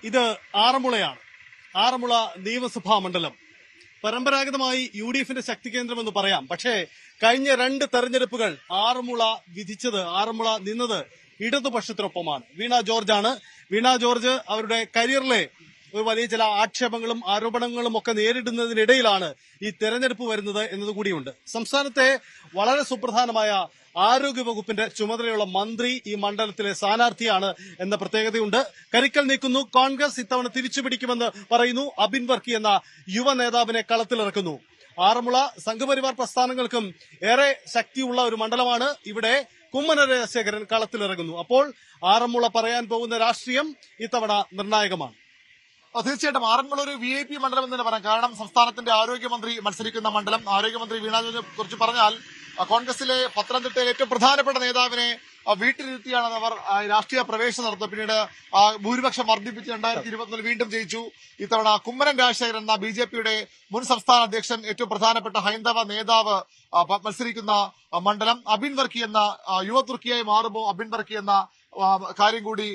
ഇത് ആറന്മുളയാണ്. ആറന്മുള നിയമസഭാ മണ്ഡലം പരമ്പരാഗതമായി UDFന്റെ ശക്തി കേന്ദ്രമെന്ന് പറയാം. പക്ഷേ കഴിഞ്ഞ 2 തെരഞ്ഞെടുപ്പുകൾ ആറന്മുള നിന്നത് ഇടതുപക്ഷത്തിനൊപ്പമാണ്. വീണ ജോർജാണ്. വീണ ജോർജ് അവരുടെ കരിയറിലെ ഒരു വലിയ ചില ആക്ഷേപങ്ങളും ആരോപണങ്ങളും ഒക്കെ നേരിടുന്നതിനിടയിലാണ് ഈ തെരഞ്ഞെടുപ്പ് വരുന്നത് എന്നതുകൂടിയുണ്ട്. സംസ്ഥാനത്തെ വളരെ സുപ്രധാനമായ ആരോഗ്യവകുപ്പിന്റെ ചുമതലയുള്ള മന്ത്രി ഈ മണ്ഡലത്തിലെ സ്ഥാനാർത്ഥിയാണ് എന്ന പ്രത്യേകതയുണ്ട്. കരിക്കൽ നീക്കുന്നു. കോൺഗ്രസ് ഇത്തവണ തിരിച്ചുപിടിക്കുമെന്ന് പറയുന്നു. അബിൻ വർക്കി എന്ന യുവ നേതാവിനെ കളത്തിലിറക്കുന്നു. ആറന്മുള സംഘപരിവാർ പ്രസ്ഥാനങ്ങൾക്കും ഏറെ ശക്തിയുള്ള ഒരു മണ്ഡലമാണ്. ഇവിടെ കുമ്മനം രാജശേഖരൻ കളത്തിലിറങ്ങുന്നു. അപ്പോൾ ആറന്മുള പറയാൻ പോകുന്ന രാഷ്ട്രീയം ഇത്തവണ നിർണായകമാണ്. തീർച്ചയായിട്ടും ആറന്മുള ഒരു VIP മണ്ഡലം എന്ന് തന്നെ പറയാം. കാരണം സംസ്ഥാനത്തിന്റെ ആരോഗ്യമന്ത്രി മത്സരിക്കുന്ന മണ്ഡലം. ആരോഗ്യമന്ത്രി വീണ ജോർജിനെ കുറിച്ച് പറഞ്ഞാൽ കോൺഗ്രസിലെ പത്തനംതിട്ടയിലെ ഏറ്റവും പ്രധാനപ്പെട്ട നേതാവിനെ വീട്ടിലിരുത്തിയാണ് അവർ രാഷ്ട്രീയ പ്രവേശനം നടത്തുന്നത്. പിന്നീട് ഭൂരിപക്ഷം വർദ്ധിപ്പിച്ച് 2024 വീണ്ടും ജയിച്ചു. ഇത്തവണ കുമ്മനം രാജശേഖരൻ എന്ന BJPയുടെ മുൻ സംസ്ഥാന അധ്യക്ഷൻ, ഏറ്റവും പ്രധാനപ്പെട്ട ഹൈന്ദവ നേതാവ് മത്സരിക്കുന്ന മണ്ഡലം. അബിൻ വർക്കി എന്ന യുവ തുർക്കിയായി മാറുമ്പോൾ അബിൻ വർക്കി എന്ന കാര്യം കൂടി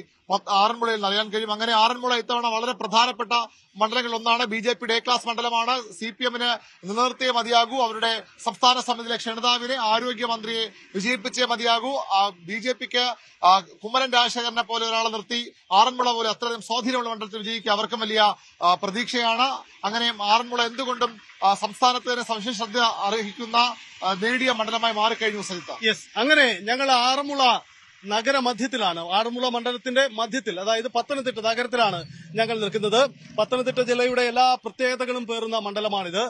ആറന്മുളയിൽ അറിയാൻ കഴിയും. അങ്ങനെ ആറന്മുള ഇത്തവണ വളരെ പ്രധാനപ്പെട്ട മണ്ഡലങ്ങളിൽ ഒന്നാണ്. BJPയുടെ A ക്ലാസ് മണ്ഡലമാണ്. CPMന് നിലനിർത്തിയേ മതിയാകൂ. അവരുടെ സംസ്ഥാന സമിതിയിലെ ക്ഷണിതാവിനെ ആരോഗ്യമന്ത്രിയെ വിജയിപ്പിച്ചേ മതിയാകൂ. BJPക്ക് കുമ്മനം രാജശേഖരനെ പോലെ ഒരാളെ നിർത്തി ആറന്മുള പോലെ അത്രയും സ്വാധീനമുള്ള മണ്ഡലത്തിൽ വിജയിക്കുക അവർക്കും വലിയ പ്രതീക്ഷയാണ്. അങ്ങനെ ആറന്മുള എന്തുകൊണ്ടും സംസ്ഥാനത്ത് തന്നെ സവിശേഷ ശ്രദ്ധ അർഹിക്കുന്ന നേടിയ മണ്ഡലമായി മാറിക്കഴിഞ്ഞു. സജിത്ത, അങ്ങനെ ഞങ്ങൾ ആറന്മുള നഗരമധ്യത്തിലാണ്. ആറന്മുള മണ്ഡലത്തിന്റെ മധ്യത്തിൽ, അതായത് പത്തനംതിട്ട നഗരത്തിലാണ് ഞങ്ങൾ നിൽക്കുന്നത്. പത്തനംതിട്ട ജില്ലയുടെ എല്ലാ പ്രത്യേകതകളും പേറുന്ന മണ്ഡലമാണിത്.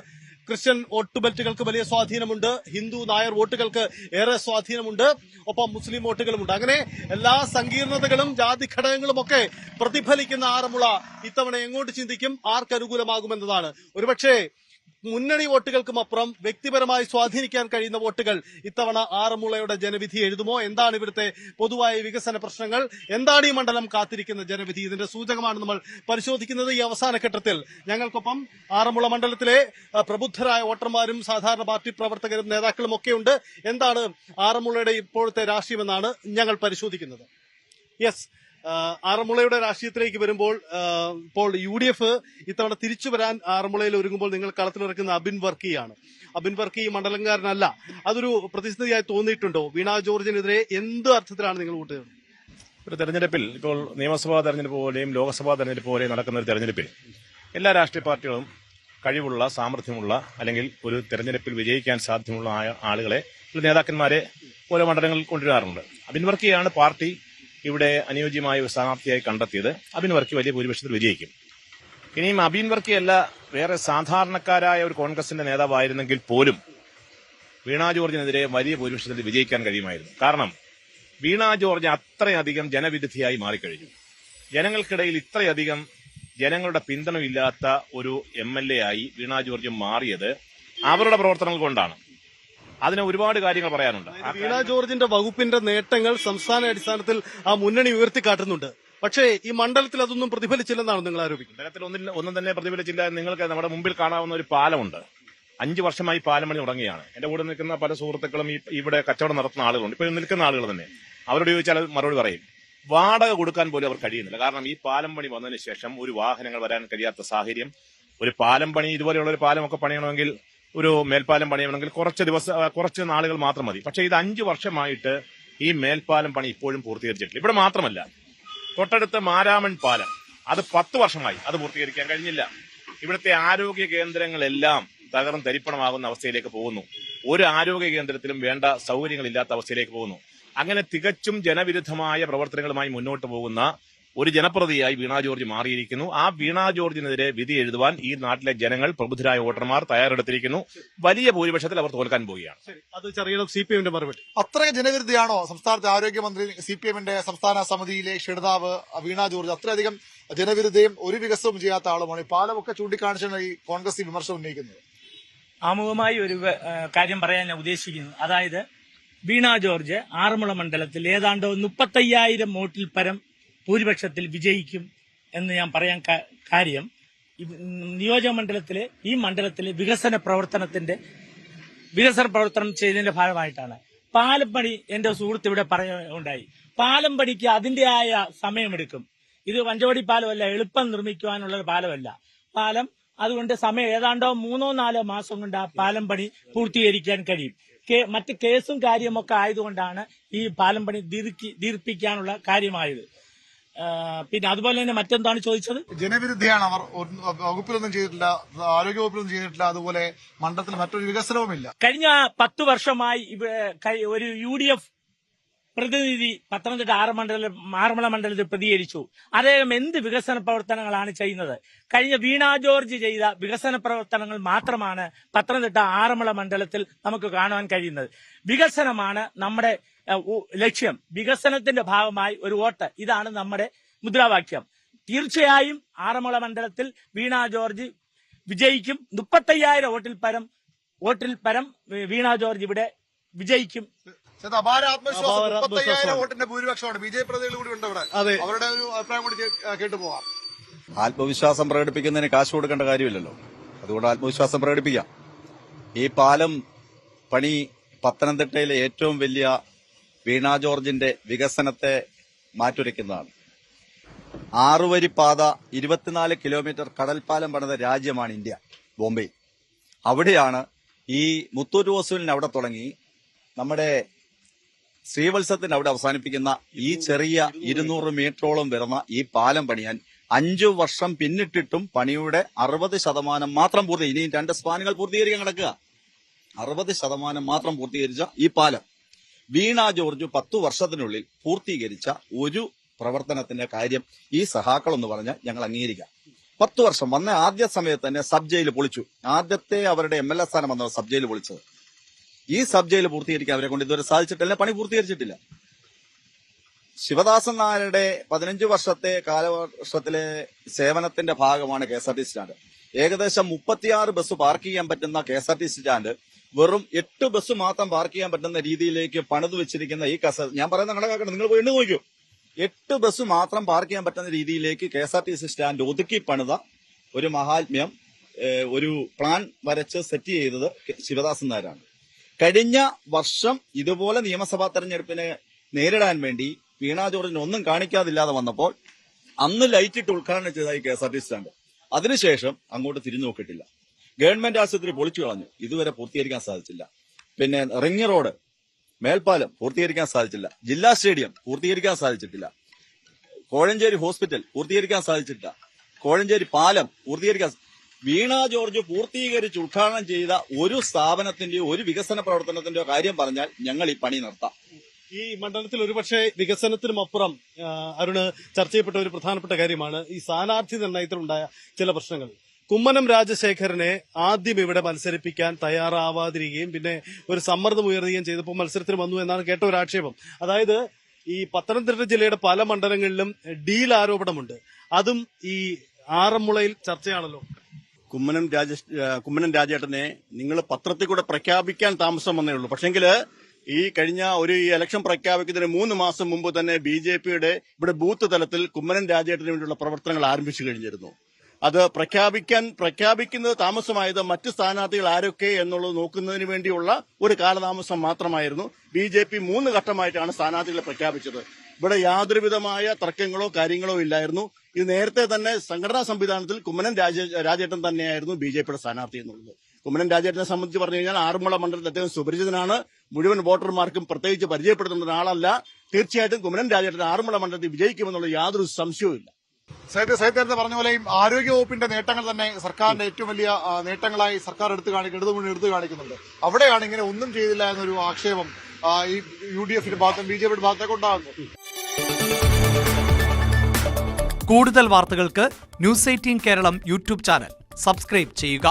ക്രിസ്ത്യൻ വോട്ട് ബെൽറ്റുകൾക്ക് വലിയ സ്വാധീനമുണ്ട്. ഹിന്ദു നായർ വോട്ടുകൾക്ക് ഏറെ സ്വാധീനമുണ്ട്. ഒപ്പം മുസ്ലിം വോട്ടുകളുമുണ്ട്. അങ്ങനെ എല്ലാ സങ്കീർണതകളും ജാതി ഘടകങ്ങളും ഒക്കെ പ്രതിഫലിക്കുന്ന ആറന്മുള ഇത്തവണ എങ്ങോട്ട് ചിന്തിക്കും, ആർക്കനുകൂലമാകുമെന്നതാണ്. ഒരുപക്ഷേ മുന്നണി വോട്ടുകൾക്കും അപ്പുറം വ്യക്തിപരമായി സ്വാധീനിക്കാൻ കഴിയുന്ന വോട്ടുകൾ ഇത്തവണ ആറന്മുളയുടെ ജനവിധി എഴുതുമോ? എന്താണ് ഇവിടുത്തെ പൊതുവായ വികസന പ്രശ്നങ്ങൾ? എന്താണ് ഈ മണ്ഡലം കാത്തിരിക്കുന്ന ജനവിധി? ഇതിന്റെ സൂചകമാണ് നമ്മൾ പരിശോധിക്കുന്നത്. ഈ അവസാന ഘട്ടത്തിൽ ഞങ്ങൾക്കൊപ്പം ആറന്മുള മണ്ഡലത്തിലെ പ്രബുദ്ധരായ വോട്ടർമാരും സാധാരണ പാർട്ടി പ്രവർത്തകരും നേതാക്കളും ഒക്കെയുണ്ട്. എന്താണ് ആറന്മുളയുടെ ഇപ്പോഴത്തെ രാഷ്ട്രീയമെന്നാണ് ഞങ്ങൾ പരിശോധിക്കുന്നത്. ആറന്മുളയുടെ രാഷ്ട്രീയത്തിലേക്ക് വരുമ്പോൾ ഇപ്പോൾ UDF ഇത്തവണ തിരിച്ചു വരാൻ ആറന്മുളയിൽ ഒരുങ്ങുമ്പോൾ നിങ്ങൾ കളത്തിലിറക്കുന്ന അബിൻ വർക്കിയാണ്. അബിൻ വർക്കി മണ്ഡലംകാരനല്ല. അതൊരു പ്രതിസന്ധിയായി തോന്നിയിട്ടുണ്ടോ? വീണ ജോർജിനെതിരെ എന്ത് അർത്ഥത്തിലാണ് നിങ്ങൾ വോട്ട് ചെയ്യുന്നത്? ഒരു തെരഞ്ഞെടുപ്പിൽ, ഇപ്പോൾ നിയമസഭാ തെരഞ്ഞെടുപ്പ് പോലെയും ലോക്സഭാ തെരഞ്ഞെടുപ്പ് പോലെയും നടക്കുന്ന ഒരു തെരഞ്ഞെടുപ്പിൽ എല്ലാ രാഷ്ട്രീയ പാർട്ടികളും കഴിവുള്ള, സാമർഥ്യമുള്ള, അല്ലെങ്കിൽ ഒരു തെരഞ്ഞെടുപ്പിൽ വിജയിക്കാൻ സാധ്യമുള്ള ആളുകളെ, നേതാക്കന്മാരെ ഓരോ മണ്ഡലങ്ങളിൽ കൊണ്ടുവരാറുണ്ട്. അബിൻ വർക്കിയാണ് പാർട്ടി ഇവിടെ അനുയോജ്യമായ ഒരു സ്ഥാനാർത്ഥിയായി കണ്ടെത്തിയത്. അബിൻ വർക്കി വലിയ ഭൂരിപക്ഷത്തിൽ വിജയിക്കും. ഇനിയും അബിൻ വർക്കിയല്ല, വേറെ സാധാരണക്കാരായ ഒരു കോൺഗ്രസിന്റെ നേതാവായിരുന്നെങ്കിൽ പോലും വീണ ജോർജിനെതിരെ വലിയ ഭൂരിപക്ഷത്തിൽ വിജയിക്കാൻ കഴിയുമായിരുന്നു. കാരണം വീണ ജോർജ് അത്രയധികം ജനവിരുദ്ധിയായി മാറിക്കഴിഞ്ഞു. ജനങ്ങൾക്കിടയിൽ ഇത്രയധികം ജനങ്ങളുടെ പിന്തുണയില്ലാത്ത ഒരു MLA ആയി വീണ ജോർജ് മാറിയത് അവരുടെ പ്രവർത്തനങ്ങൾ കൊണ്ടാണ്. അതിന് ഒരുപാട് കാര്യങ്ങൾ പറയാനുണ്ട്. വീണ ജോർജിന്റെ വകുപ്പിന്റെ നേട്ടങ്ങൾ സംസ്ഥാന അടിസ്ഥാനത്തിൽ ആ മുന്നണി ഉയർത്തിക്കാട്ടുന്നുണ്ട്. പക്ഷേ ഈ മണ്ഡലത്തിൽ അതൊന്നും പ്രതിഫലിച്ചില്ലെന്നാണ് നിങ്ങൾ ആരോപിക്കുന്നത്. മണ്ഡലത്തിൽ ഒന്നും തന്നെ പ്രതിഫലിച്ചില്ല. നിങ്ങൾക്ക് നമ്മുടെ മുമ്പിൽ കാണാവുന്ന ഒരു പാലമുണ്ട്. 5 വർഷമായി പാലം പണി തുടങ്ങിയാണ്. എന്റെ കൂടെ നിൽക്കുന്ന പല സുഹൃത്തുക്കളും ഇവിടെ കച്ചവടം നടത്തുന്ന ആളുകളുണ്ട്. ഇപ്പോൾ നിൽക്കുന്ന ആളുകൾ തന്നെ. അവരോട് ചോദിച്ചാൽ മറുപടി പറയും, വാടക കൊടുക്കാൻ പോലും അവർ കഴിയുന്നില്ല. കാരണം ഈ പാലം പണി വന്നതിന് ശേഷം ഒരു വാഹനങ്ങൾ വരാൻ കഴിയാത്ത സാഹചര്യം. ഒരു പാലം പണി, ഇതുപോലെയുള്ള ഒരു പാലമൊക്കെ പണിയണമെങ്കിൽ, ഒരു മേൽപ്പാലം പണിയണമെങ്കിൽ കുറച്ച് നാളുകൾ മാത്രം മതി. പക്ഷേ ഇത് 5 വർഷമായിട്ട് ഈ മേൽപ്പാലം പണി ഇപ്പോഴും പൂർത്തീകരിച്ചിട്ടില്ല. ഇവിടെ മാത്രമല്ല, തൊട്ടടുത്ത മാരാമൺ പാലം, അത് 10 വർഷമായി, അത് പൂർത്തീകരിക്കാൻ കഴിഞ്ഞില്ല. ഇവിടുത്തെ ആരോഗ്യ കേന്ദ്രങ്ങളെല്ലാം തരിപ്പണമാകുന്ന അവസ്ഥയിലേക്ക് പോകുന്നു. ഒരു ആരോഗ്യ കേന്ദ്രത്തിലും വേണ്ട സൗകര്യങ്ങളില്ലാത്ത അവസ്ഥയിലേക്ക് പോകുന്നു. അങ്ങനെ തികച്ചും ജനവിരുദ്ധമായ പ്രവർത്തനങ്ങളുമായി മുന്നോട്ട് പോകുന്ന ഒരു ജനപ്രതിയായി വീണ ജോർജ് മാറിയിരിക്കുന്നു. ആ വീണ ജോർജിനെതിരെ വിധി എഴുതുവാൻ ഈ നാട്ടിലെ ജനങ്ങൾ, പ്രബുദ്ധരായ വോട്ടർമാർ തയ്യാറെടുത്തിരിക്കുന്നു. വലിയ ഭൂരിപക്ഷത്തിൽ അവർ തോൽക്കാൻ പോവുകയാണ്. അത് ചെറിയ CPMന്റെ മറുപടി. അത്രയും ജനവിരുദ്ധിയാണോ സംസ്ഥാനത്തെ ആരോഗ്യമന്ത്രി, CPMന്റെ സംസ്ഥാന സമിതിയിലെ ക്ഷണിതാവ് വീണ ജോർജ്? അത്രയധികം ജനവിരുദ്ധയും ഒരു വികസനവും ചെയ്യാത്ത ആളുമാണ്. ഈ പാലമൊക്കെ ചൂണ്ടിക്കാണിച്ചാണ് ഈ കോൺഗ്രസ് വിമർശനം ഉന്നയിക്കുന്നത്. ആമുഖമായി ഒരു കാര്യം പറയാൻ ഞാൻ ഉദ്ദേശിക്കുന്നു. അതായത് വീണ ജോർജ് ആറന്മുള മണ്ഡലത്തിൽ ഏതാണ്ട് 35,000 വോട്ടിൽ പരം ഭൂരിപക്ഷത്തിൽ വിജയിക്കും എന്ന് ഞാൻ പറയാൻ കാര്യം, നിയോജക മണ്ഡലത്തിലെ ഈ മണ്ഡലത്തിലെ വികസന പ്രവർത്തനം ചെയ്തതിന്റെ ഭാഗമായിട്ടാണ്. പാലം പണി എന്റെ സുഹൃത്ത് ഇവിടെ പറയുണ്ടായി. പാലം പണിക്ക് അതിന്റെയായ സമയമെടുക്കും. ഇത് വഞ്ചവടി പാലമല്ല, എളുപ്പം നിർമ്മിക്കുവാനുള്ള ഒരു പാലമല്ല. പാലം അതുകൊണ്ട് സമയം ഏതാണ്ടോ 3-4 മാസം കൊണ്ട് ആ പാലം പണി പൂർത്തീകരിക്കാൻ കഴിയും. മറ്റ് കേസും കാര്യമൊക്കെ ആയതുകൊണ്ടാണ് ഈ പാലം പണി ദീർഘിപ്പിക്കാനുള്ള കാര്യമായത്. പിന്നെ അതുപോലെ തന്നെ മറ്റെന്താണ് ചോദിച്ചത്? ജനവിരുദ്ധയാണ് അവർ. വകുപ്പിലൊന്നും ചെയ്തിട്ടില്ല, ആരോഗ്യ വകുപ്പിലൊന്നും ചെയ്തിട്ടില്ല, അതുപോലെ മണ്ഡലത്തിൽ മറ്റൊരു വികസനവുമില്ല. കഴിഞ്ഞ 10 വർഷമായി ഒരു UDF പ്രതിനിധി പത്തനംതിട്ട ആറന്മുള മണ്ഡലത്തിൽ പ്രതികരിച്ചു. അദ്ദേഹം എന്ത് വികസന പ്രവർത്തനങ്ങളാണ് ചെയ്യുന്നത്? കഴിഞ്ഞ വീണ ജോർജ് ചെയ്ത വികസന പ്രവർത്തനങ്ങൾ മാത്രമാണ് പത്തനംതിട്ട ആറന്മുള മണ്ഡലത്തിൽ നമുക്ക് കാണാൻ കഴിയുന്നത്. വികസനമാണ് നമ്മുടെ ലക്ഷ്യം. വികസനത്തിന്റെ ഭാഗമായി ഒരു വോട്ട്, ഇതാണ് നമ്മുടെ മുദ്രാവാക്യം. തീർച്ചയായും ആറന്മുള മണ്ഡലത്തിൽ വീണ ജോർജ് വിജയിക്കും. 35,000 വോട്ടിൽ പരം വീണ ജോർജ് ഇവിടെ വിജയിക്കും. അപാര ആത്മവിശ്വാസം, 35,000 വോട്ടിന്റെ ഭൂരിപക്ഷമാണ്. BJP പ്രതിനിധികൾ കൂടി ഉണ്ട് ഇവിടെ. അവരുടെ ഒരു അഭിപ്രായം കൂടി കേട്ടു പോവാം. ആത്മവിശ്വാസം പ്രകടിപ്പിക്കുന്നതിന് കാശ് കൊടുക്കേണ്ട കാര്യമില്ലല്ലോ, അതുകൊണ്ട് ആത്മവിശ്വാസം പ്രകടിപ്പിക്കാം. ഈ പാലം പണി പത്തനംതിട്ടയിലെ ഏറ്റവും വലിയ വീണ ജോർജിന്റെ വികസനത്തെ മാറ്റുരയ്ക്കുന്നതാണ്. 6 വരി പാത, 24 കിലോമീറ്റർ കടൽപ്പാലം പണിത രാജ്യമാണ് ഇന്ത്യ, ബോംബെ. അവിടെയാണ് ഈ മുത്തൂറ്റ് ഹോസ്പിറ്റലിന് അവിടെ തുടങ്ങി നമ്മുടെ ശ്രീവത്സത്തിന് അവിടെ അവസാനിപ്പിക്കുന്ന ഈ ചെറിയ 200 മീറ്ററോളം വരുന്ന ഈ പാലം പണിയാൻ 5 വർഷം പിന്നിട്ടിട്ടും പണിയുടെ 60% മാത്രം പൂർത്തി. ഇനിയും 2 സ്പാനുകൾ പൂർത്തീകരിക്കാൻ കിടക്കുക. 60% മാത്രം പൂർത്തീകരിച്ച ഈ പാലം വീണ ജോർജ് 10 വർഷത്തിനുള്ളിൽ പൂർത്തീകരിച്ച ഒരു പ്രവർത്തനത്തിന്റെ കാര്യം ഈ സഹാക്കളെന്ന് പറഞ്ഞാൽ ഞങ്ങൾ അംഗീകരിക്കാം. 10 വർഷം വന്ന ആദ്യ സമയത്ത് തന്നെ സബ് ജയിൽ പൊളിച്ചു. ആദ്യത്തെ അവരുടെ MLA സ്ഥാനം വന്നത് സബ് ജയിൽ പൊളിച്ചത്. ഈ സബ് ജയിൽ പൂർത്തീകരിക്കാൻ അവരെ കൊണ്ട് ഇതുവരെ സാധിച്ചിട്ടില്ല, പണി പൂർത്തീകരിച്ചിട്ടില്ല. ശിവദാസൻ നായരുടെ 15 വർഷത്തെ കാലവർഷത്തിലെ സേവനത്തിന്റെ ഭാഗമാണ് KSRTC സ്റ്റാൻഡ്. ഏകദേശം 36 ബസ് പാർക്ക് ചെയ്യാൻ പറ്റുന്ന KSRTC സ്റ്റാൻഡ് വെറും 8 ബസ് മാത്രം പാർക്ക് ചെയ്യാൻ പറ്റുന്ന രീതിയിലേക്ക് പണിത് വെച്ചിരിക്കുന്ന ഈ ഞാൻ പറയുന്ന കണക്കാക്കണം, നിങ്ങൾ പോയി എണ്ണി നോക്കൂ. 8 ബസ് മാത്രം പാർക്ക് ചെയ്യാൻ പറ്റുന്ന രീതിയിലേക്ക് KSRTC സ്റ്റാൻഡ് ഒതുക്കി പണിത ഒരു മഹാത്മ്യം, ഒരു പ്ലാൻ വരച്ച് സെറ്റ് ചെയ്തത് ശിവദാസൻ നായരാണ്. കഴിഞ്ഞ വർഷം ഇതുപോലെ നിയമസഭാ തെരഞ്ഞെടുപ്പിനെ നേരിടാൻ വേണ്ടി വീണ ജോർജിന് ഒന്നും കാണിക്കാതില്ലാതെ വന്നപ്പോൾ അന്ന് ലൈറ്റിട്ട് ഉദ്ഘാടനം ചെയ്ത ഈ KSRTC സ്റ്റാൻഡ് അതിനുശേഷം അങ്ങോട്ട് തിരിഞ്ഞു നോക്കിയിട്ടില്ല. ഗവൺമെന്റ് ആശുപത്രി പൊളിച്ചു കളഞ്ഞു, ഇതുവരെ പൂർത്തീകരിക്കാൻ സാധിച്ചില്ല. പിന്നെ റിംഗ് റോഡ്, മേൽപ്പാലം പൂർത്തീകരിക്കാൻ സാധിച്ചില്ല. ജില്ലാ സ്റ്റേഡിയം പൂർത്തീകരിക്കാൻ സാധിച്ചിട്ടില്ല. കോഴഞ്ചേരി ഹോസ്പിറ്റൽ പൂർത്തീകരിക്കാൻ സാധിച്ചിട്ടില്ല. കോഴഞ്ചേരി പാലം പൂർത്തീകരിക്കാൻ. വീണ ജോർജ് പൂർത്തീകരിച്ച് ഉദ്ഘാടനം ചെയ്ത ഒരു സ്ഥാപനത്തിന്റെയോ ഒരു വികസന പ്രവർത്തനത്തിന്റെയോ കാര്യം പറഞ്ഞാൽ ഞങ്ങൾ ഈ പണി നിർത്താം. ഈ മണ്ഡലത്തിൽ ഒരുപക്ഷെ വികസനത്തിനും അപ്പുറം അരുണ് ചർച്ച ചെയ്യപ്പെട്ട ഒരു പ്രധാനപ്പെട്ട കാര്യമാണ് ഈ സ്ഥാനാർത്ഥി നിർണയത്തിലുണ്ടായ ചില പ്രശ്നങ്ങൾ. കുമ്മനം രാജശേഖരനെ ആദ്യം ഇവിടെ മത്സരിപ്പിക്കാൻ തയ്യാറാവാതിരിക്കുകയും പിന്നെ ഒരു സമ്മർദ്ദം ഉയർത്തുകയും ചെയ്തപ്പോൾ മത്സരത്തിന് വന്നു എന്നാണ് കേട്ട ഒരു ആക്ഷേപം. അതായത് ഈ പത്തനംതിട്ട ജില്ലയുടെ പല മണ്ഡലങ്ങളിലും ഡീൽ ആരോപണമുണ്ട്. അതും ഈ ആറന്മുളയിൽ ചർച്ചയാണല്ലോ. കുമ്മനം രാജേട്ടനെ നിങ്ങൾ പത്രത്തിൽ കൂടെ പ്രഖ്യാപിക്കാൻ താമസം വന്നേ ഉള്ളൂ. പക്ഷെങ്കിൽ ഈ കഴിഞ്ഞ ഒരു ഇലക്ഷൻ പ്രഖ്യാപിക്കുന്നതിന് 3 മാസം മുമ്പ് തന്നെ BJPയുടെ ഇവിടെ ബൂത്ത് തലത്തിൽ കുമ്മനം രാജേട്ടന് വേണ്ടിയുള്ള പ്രവർത്തനങ്ങൾ ആരംഭിച്ചു കഴിഞ്ഞിരുന്നു. അത് പ്രഖ്യാപിക്കുന്നത് താമസമായത് മറ്റ് സ്ഥാനാർത്ഥികൾ ആരൊക്കെ എന്നുള്ളത് നോക്കുന്നതിന് വേണ്ടിയുള്ള ഒരു കാലതാമസം മാത്രമായിരുന്നു. BJP 3 ഘട്ടമായിട്ടാണ് സ്ഥാനാർത്ഥികളെ പ്രഖ്യാപിച്ചത്. ഇവിടെ യാതൊരുവിധമായ തർക്കങ്ങളോ കാര്യങ്ങളോ ഇല്ലായിരുന്നു. ഇത് നേരത്തെ തന്നെ സംഘടനാ സംവിധാനത്തിൽ കുമ്മനം രാജേട്ടൻ തന്നെയായിരുന്നു BJPയുടെ സ്ഥാനാർത്ഥി എന്നുള്ളത്. കുമ്മനം രാജേട്ടനെ സംബന്ധിച്ച് പറഞ്ഞു കഴിഞ്ഞാൽ ആറന്മുള മണ്ഡലത്തിൽ അദ്ദേഹം സുപരിചിതനാണ്. മുഴുവൻ വോട്ടർമാർക്കും പ്രത്യേകിച്ച് പരിചയപ്പെടുത്തുന്ന ഒരാളല്ല. തീർച്ചയായിട്ടും കുമ്മനം രാജേട്ടൻ ആറന്മുള മണ്ഡലത്തിൽ വിജയിക്കുമെന്നുള്ള യാതൊരു സംശയവുമില്ല. സാഹിത്യ പറഞ്ഞ പോലെയും ആരോഗ്യ വകുപ്പിന്റെ നേട്ടങ്ങൾ തന്നെ സർക്കാരിന്റെ ഏറ്റവും വലിയ നേട്ടങ്ങളായി സർക്കാർ ഇടതുമുന്നണി എടുത്തു കാണിക്കുന്നുണ്ട്. അവിടെയാണ് ഇങ്ങനെ ഒന്നും ചെയ്തില്ല എന്നൊരു ആക്ഷേപം ഈ UDFന്റെ ഭാഗത്തും BJPയുടെ ഭാഗത്തൊക്കെ ഉണ്ടാകുന്നു. കൂടുതൽ വാർത്തകൾക്ക് News 18 Keralam YouTube channel subscribe ചെയ്യുക.